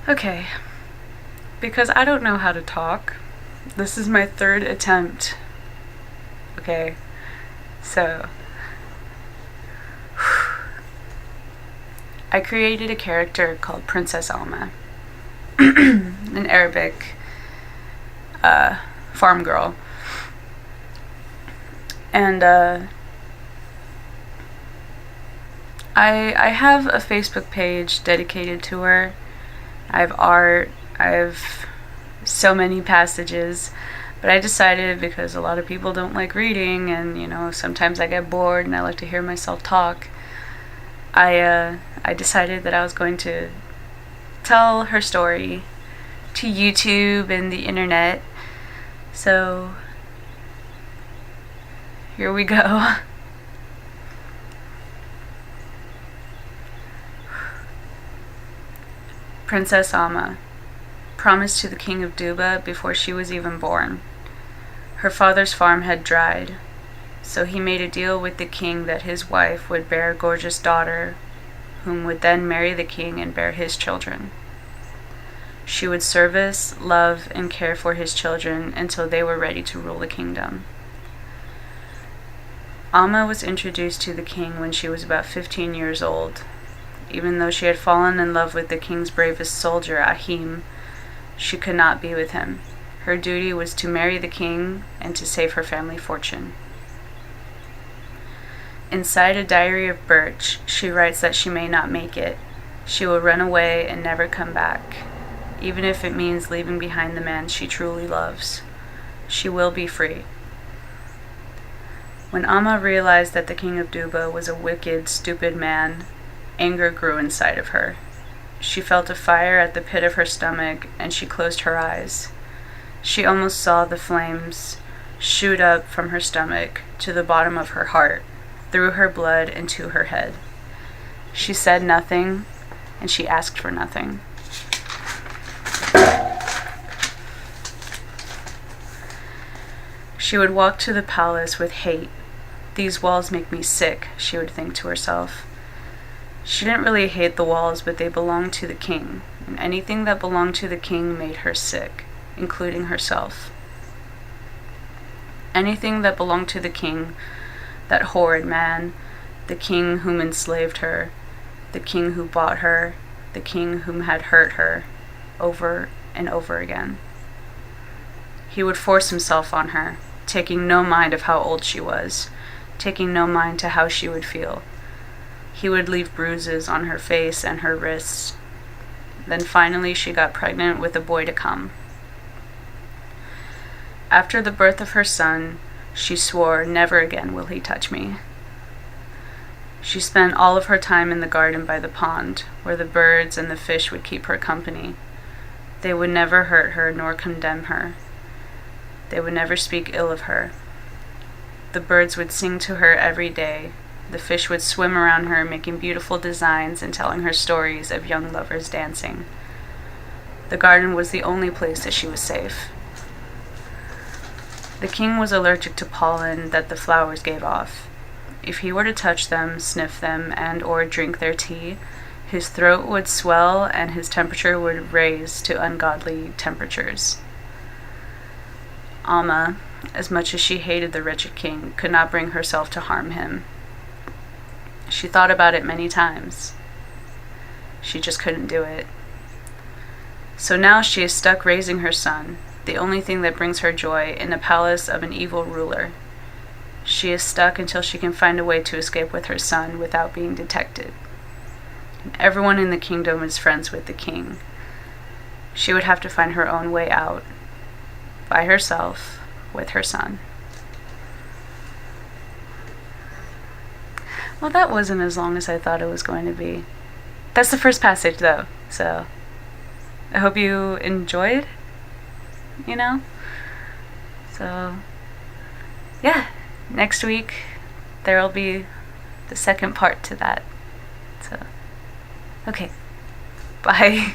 Okay, because I don't know how to talk, this is my third attempt. Okay, so I created a character called Princess Alma, an Arabic farm girl. And I have a Facebook page dedicated to her. I have art, I have so many passages, but I decided, because a lot of people don't like reading, and sometimes I get bored and I like to hear myself talk, I decided that I was going to tell her story to YouTube and the internet. So here we go. Princess Alma, promised to the king of Duba before she was even born. Her father's farm had dried, so he made a deal with the king that his wife would bear a gorgeous daughter, whom would then marry the king and bear his children. She would service, love, and care for his children until they were ready to rule the kingdom. Alma was introduced to the king when she was about 15 years old. Even though she had fallen in love with the king's bravest soldier, Ahim, she could not be with him. Her duty was to marry the king and to save her family fortune. Inside a diary of Birch, she writes that she may not make it. She will run away and never come back, even if it means leaving behind the man she truly loves. She will be free. When Alma realized that the king of Duba was a wicked, stupid man, anger grew inside of her. She felt a fire at the pit of her stomach, and she closed her eyes. She almost saw the flames shoot up from her stomach to the bottom of her heart, through her blood and to her head. She said nothing, and she asked for nothing. She would walk to the palace with hate. These walls make me sick, she would think to herself. She didn't really hate the walls, but they belonged to the king, and anything that belonged to the king made her sick, including herself. Anything that belonged to the king, that horrid man, the king whom enslaved her, the king who bought her, the king whom had hurt her, over and over again. He would force himself on her, taking no mind of how old she was, taking no mind to how she would feel. He would leave bruises on her face and her wrists. Then finally she got pregnant with a boy to come. After the birth of her son, she swore, "Never again will he touch me." She spent all of her time in the garden by the pond, where the birds and the fish would keep her company. They would never hurt her nor condemn her. They would never speak ill of her. The birds would sing to her every day. The fish would swim around her, making beautiful designs and telling her stories of young lovers dancing. The garden was the only place that she was safe. The king was allergic to pollen that the flowers gave off. If he were to touch them, sniff them, and/or drink their tea, his throat would swell and his temperature would raise to ungodly temperatures. Alma, as much as she hated the wretched king, could not bring herself to harm him. She thought about it many times. She just couldn't do it. So now she is stuck raising her son, the only thing that brings her joy, in the palace of an evil ruler. She is stuck until she can find a way to escape with her son without being detected. And everyone in the kingdom is friends with the king. She would have to find her own way out, by herself, with her son. Well, that wasn't as long as I thought it was going to be. That's the first passage, though, so I hope you enjoyed, So, yeah, next week there will be the second part to that. So, okay, bye.